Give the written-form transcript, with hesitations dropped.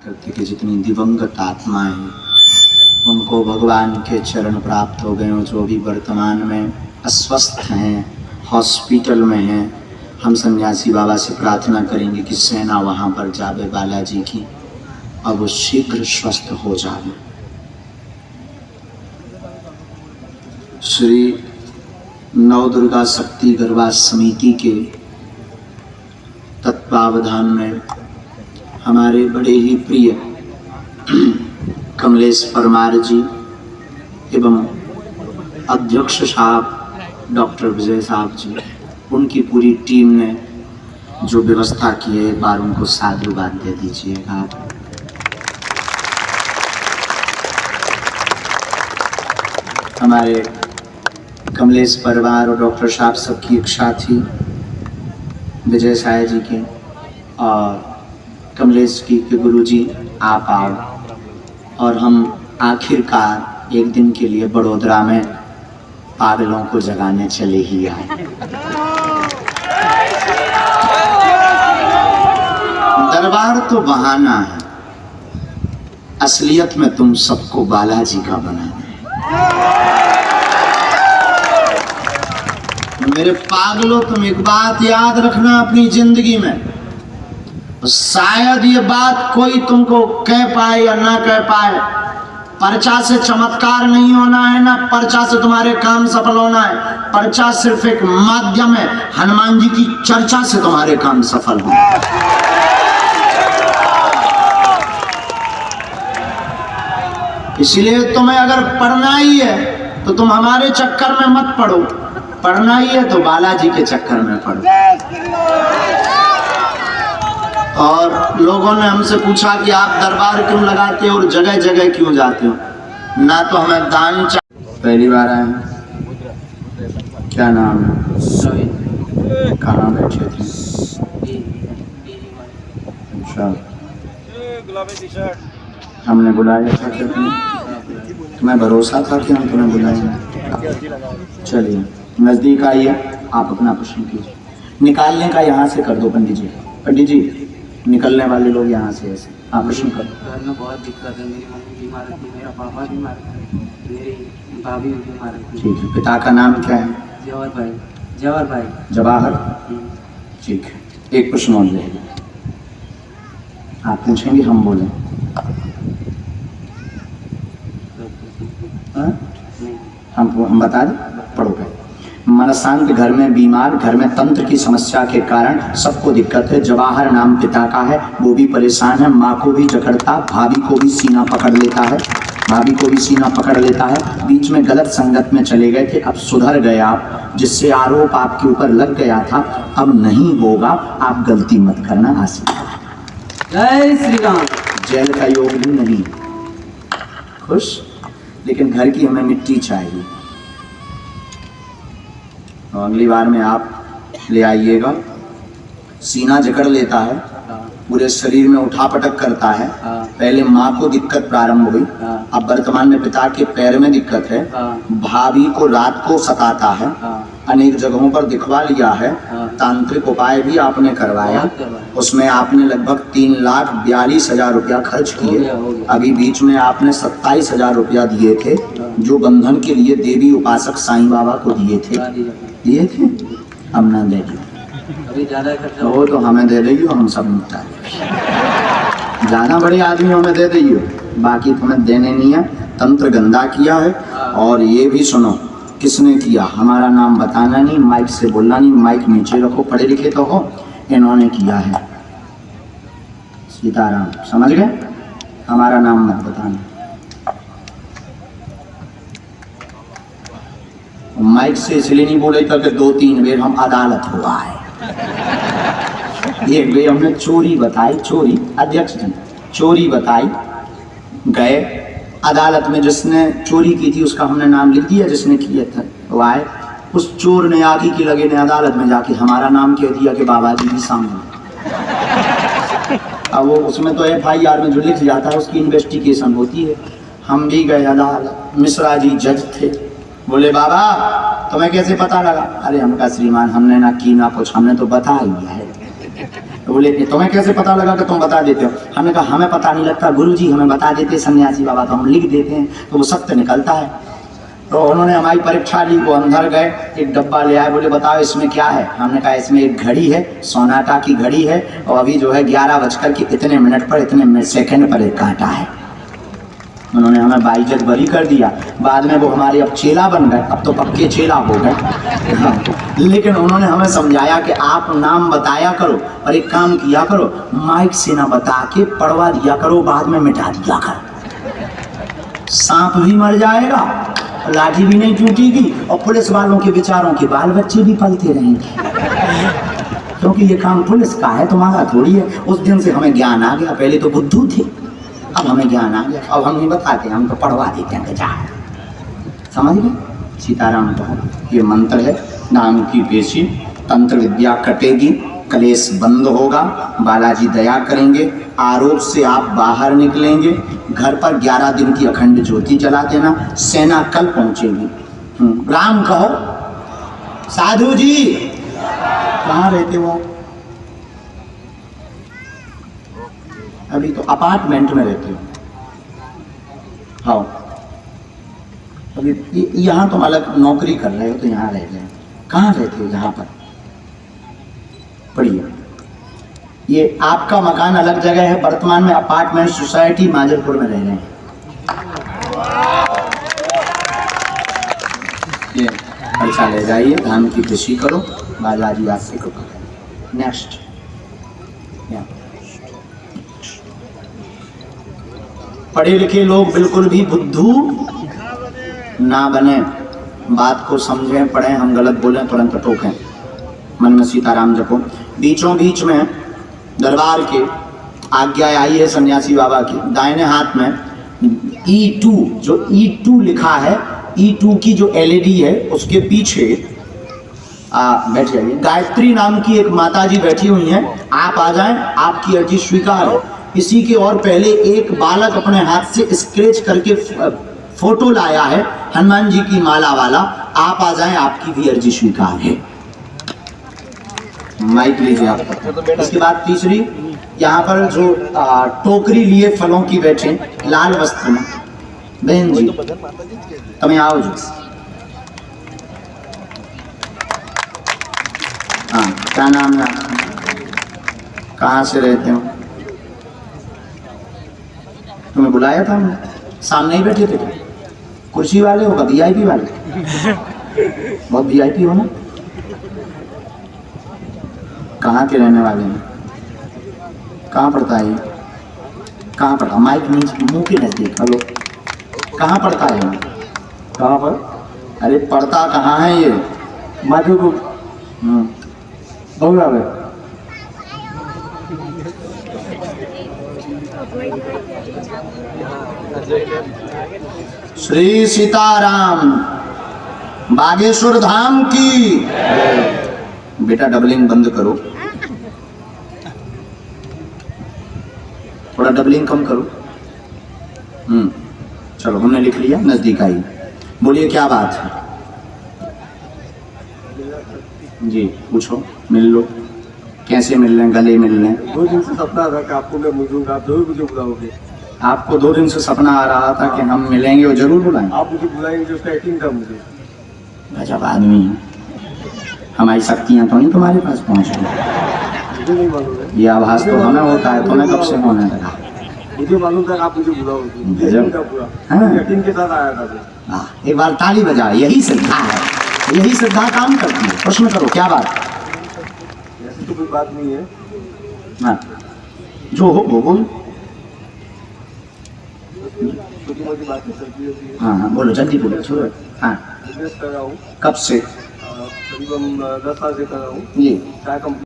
करते कि जितनी दिवंगत आत्माएं हैं उनको भगवान के चरण प्राप्त हो गए हो, जो भी वर्तमान में अस्वस्थ हैं, हॉस्पिटल में हैं। हम सन्यासी बाबा से प्रार्थना करेंगे कि सेना वहाँ पर जावे बालाजी की और वो शीघ्र स्वस्थ हो जावे। श्री नवदुर्गा शक्ति गरबा समिति के तत्वावधान में हमारे बड़े ही प्रिय कमलेश परमार जी एवं अध्यक्ष साहब डॉक्टर विजय साहब जी, उनकी पूरी टीम ने जो व्यवस्था की है, एक बार उनको साधुवाद दे दीजिएगा। हमारे कमलेश परिवार और डॉक्टर साहब सबकी इच्छा थी विजय साय जी के और कमलेश की के गुरुजी आप आओ, और हम आखिरकार एक दिन के लिए बड़ोदरा में पागलों को जगाने चले ही आए। दरबार तो बहाना है, असलियत में तुम सबको बालाजी का बनाना है। मेरे पागलों, तुम एक बात याद रखना अपनी जिंदगी में, शायद ये बात कोई तुमको कह पाए या ना कह पाए, पर्चा से चमत्कार नहीं होना है ना पर्चा से तुम्हारे काम सफल होना है। पर्चा सिर्फ एक माध्यम है, हनुमान जी की चर्चा से तुम्हारे काम सफल होना। इसलिए तुम्हें अगर पढ़ना ही है तो तुम हमारे चक्कर में मत पढ़ो, पढ़ना ही है तो बालाजी के चक्कर में पढ़ो। और लोगों ने हमसे पूछा कि आप दरबार क्यों लगाते हो और जगह जगह क्यों जाते हो? ना तो हमें दान चाहिए। पहली बार आए हैं, क्या नाम है? कहाँ बैठे थे? अच्छा, हमने बुलाया था क्या तुम्हें? भरोसा था कि हम तुम्हें बुलाएंगे। चलिए नजदीक आइए, आप अपना प्रश्न कीजिए। निकालने का यहाँ से कर दो पंडित जी। पंडित जी, निकलने वाले लोग यहाँ से ऐसे आप प्रश्न करो। घर में बहुत दिक्कत है, मेरी मम्मी बीमार थी, मेरा पापा बीमार था, मेरी भाभी बीमार थी। ठीक है, पिता का नाम क्या है? जवाहर भाई। जवाहर भाई। जवाहर। ठीक है, एक प्रश्न और रहेगा, आप पूछेंगे हम बोलें? हम बता दें, पढ़ोगे। मनशांत घर में बीमार, घर में तंत्र की समस्या के कारण सबको दिक्कत है। जवाहर नाम पिता का है, वो भी परेशान है, माँ को भी जकड़ता, भाभी को भी सीना पकड़ लेता है, भाभी को भी सीना पकड़ लेता है। बीच में गलत संगत में चले गए थे, अब सुधर गए आप, जिससे आरोप आपके ऊपर लग गया था अब नहीं होगा। आप गलती मत करना। आशीर्वाद। जय श्री राम। जेल का योग भी नहीं, खुश, लेकिन घर की हमें मिट्टी चाहिए। और अगली बार में आप ले आइएगा। सीना जकड़ लेता है, पूरे शरीर में उठापटक करता है। पहले माँ को दिक्कत प्रारंभ हुई, अब वर्तमान में पिता के पैर में दिक्कत है। भाभी को रात को सताता है, अनेक जगहों पर दिखवा लिया है, तांत्रिक उपाय भी आपने करवाया, उसमें आपने लगभग 3,42,000 रुपया खर्च किए। अभी बीच में आपने 27,000 रुपया दिए थे, जो बंधन के लिए देवी उपासक साईं बाबा को दिए थे। अब ना दे दिए वो तो हमें दे दियो, हम सब निपटा जाना। बड़े आदमी हमें दे दियो, बाकी तुम्हें देने नहीं है। तंत्र गंदा किया है। और ये भी सुनो, किसने किया, हमारा नाम बताना नहीं, माइक से बोलना नहीं, माइक नीचे रखो, पढ़े लिखे तो हो। इन्होंने किया है, सीताराम, समझ गए? हमारा नाम मत बताना। माइक से इसलिए नहीं बोले कि 2-3 बेर हम अदालत हुआ है। एक बेर हमने चोरी बताई, चोरी, अध्यक्ष जी चोरी बताई, गए अदालत में, जिसने चोरी की थी उसका हमने नाम लिख दिया, जिसने किया था वो आए, उस चोर ने आगे की लगे ने अदालत में जाके हमारा नाम कह दिया कि बाबा जी भी सामने। अब वो उसमें तो FIR में जो लिख जाता है उसकी इन्वेस्टिगेशन होती है। हम भी गए अदालत, मिश्रा जी जज थे, बोले बाबा तुम्हें कैसे पता लगा? अरे हमका श्रीमान हमने ना की ना कुछ, हमने तो बता ही है। तो बोले कि तुम्हें कैसे पता लगा कि तुम बता देते हो? हमने कहा हमें पता नहीं लगता, गुरुजी हमें बता देते सन्यासी बाबा, तो हम लिख देते हैं तो वो सत्य निकलता है। तो उन्होंने हमारी परीक्षा ली, वो अंदर गए, एक डब्बा ले आए, बोले बताओ इसमें क्या है? हमने कहा इसमें एक घड़ी है, सोनाटा की घड़ी है, और अभी जो है 11 इतने मिनट पर इतने सेकंड पर एक कांटा है। उन्होंने हमें बाइज्जत बरी कर दिया। बाद में वो हमारे अब चेला बन गए, अब तो पक्के चेला हो गए। हाँ, लेकिन उन्होंने हमें समझाया कि आप नाम बताया करो और एक काम किया करो, माइक से ना बता के पढ़वा दिया करो, बाद में मिटा दिया करो। सांप भी मर जाएगा, लाठी भी नहीं टूटेगी, और पुलिस वालों के बेचारों के बाल बच्चे भी पलते रहेंगे, क्योंकि ये काम पुलिस का है, तुम्हारा थोड़ी है। उस दिन से हमें ज्ञान आ गया, पहले तो बुद्धू थे, अब हमें ज्ञान आ गया, अब हम नहीं बताते, हम तो पढ़वा देते हैं। जा समझ गए? सीताराम कहो, ये मंत्र है, नाम की पेशी, तंत्र विद्या कटेगी, कलेश बंद होगा, बालाजी दया करेंगे, आरोप से आप बाहर निकलेंगे। घर पर 11 दिन की अखंड ज्योति जला देना, सेना कल पहुंचेगी। राम कहो। साधु जी कहाँ रहते हो? अभी तो अपार्टमेंट में रहते हो। हाँ, अभी यहाँ तुम अलग नौकरी कर रहे हो तो यहाँ रह गए। कहाँ रहते हो? यहाँ पर पढ़िए, ये आपका मकान अलग जगह है, वर्तमान में अपार्टमेंट सोसाइटी माजलपुर में रह रहे हैं। ये अच्छा ले जाइए, धाम की खुशी करो, बालाजी आपसे कृपा करें। नेक्स्ट, पढ़े लिखे लोग बिल्कुल भी बुद्धू ना बने, बात को समझें, पढ़ें, हम गलत बोलें तुरंत टोकें, मन में सीताराम जपो। बीचों बीच में दरबार के आज्ञा आई है सन्यासी बाबा की, दाहिने हाथ में E2, जो E2 लिखा है, E2 की जो LED है उसके पीछे बैठ जाइए। गायत्री नाम की एक माता जी बैठी हुई हैं, आप आ जाएं, आपकी अर्जी स्वीकार है। इसी के और पहले एक बालक अपने हाथ से स्क्रैच करके फोटो लाया है हनुमान जी की माला वाला, आप आ जाएं, आपकी भी अर्जी स्वीकार है। माइक लीजिए आप। इसके बाद तीसरी, यहाँ पर जो टोकरी लिए फलों की बैठे लाल वस्त्र में, बहन जी तुम्हें आओ जी। हाँ, क्या नाम है आपका? कहाँ से रहते हो? तुम्हें बुलाया था हमने, सामने ही बैठे थे। कुर्सी वाले हो, VIP वाले? बहुत VIP हो ना? कहाँ के रहने वाले हैं? कहाँ पड़ता है ये? कहाँ पड़ता? माइक मुंह के नजदीक। हेलो, कहाँ पड़ता है? कहाँ पर? अरे पड़ता कहाँ है ये? माधोपुर। बहुत श्री सीताराम, बागेश्वर धाम की। बेटा डबलिंग बंद करो, थोड़ा डबलिंग कम करो। चलो हमने लिख लिया, नजदीक आई। बोलिए क्या बात है जी? पूछो, मिल लो। कैसे मिल रहे हैं? गले मिल रहे हैं? 2 दिन से सपना था कि आपको मैं मिलूंगा, आप जरूर मुझे बुलाओगे। आपको 2 दिन से सपना आ रहा था कि हम मिलेंगे और जरूर बुलाएंगे। आप मुझे बुलाएंगे, उसका यकीन था मुझे। गजब आदमी है, हमारी शक्तियाँ तो नहीं तुम्हारे पास पहुँच गई। मुझे नहीं मालूम है, ये आभास तो हमें होता है, तुम्हें कब से होने लगा? मुझे मालूम था कि आप मुझे बुलाओगे। गजब। पूरा यकीन के साथ आया था। एक बार ताली बजा, यही श्रद्धा है, यही श्रद्धा काम करती है। प्रश्न करो, क्या बात? ऐसी तो कोई बात नहीं है। हाँ, जो हो वो बोलो। हाँ हाँ बोलो, जल्दी बोलो, छोड़ो। हाँ, बिजनेस कर रहा हूँ। कब से? करीबन 10 साल से कर रहा हूँ। जी। चाय कंपनी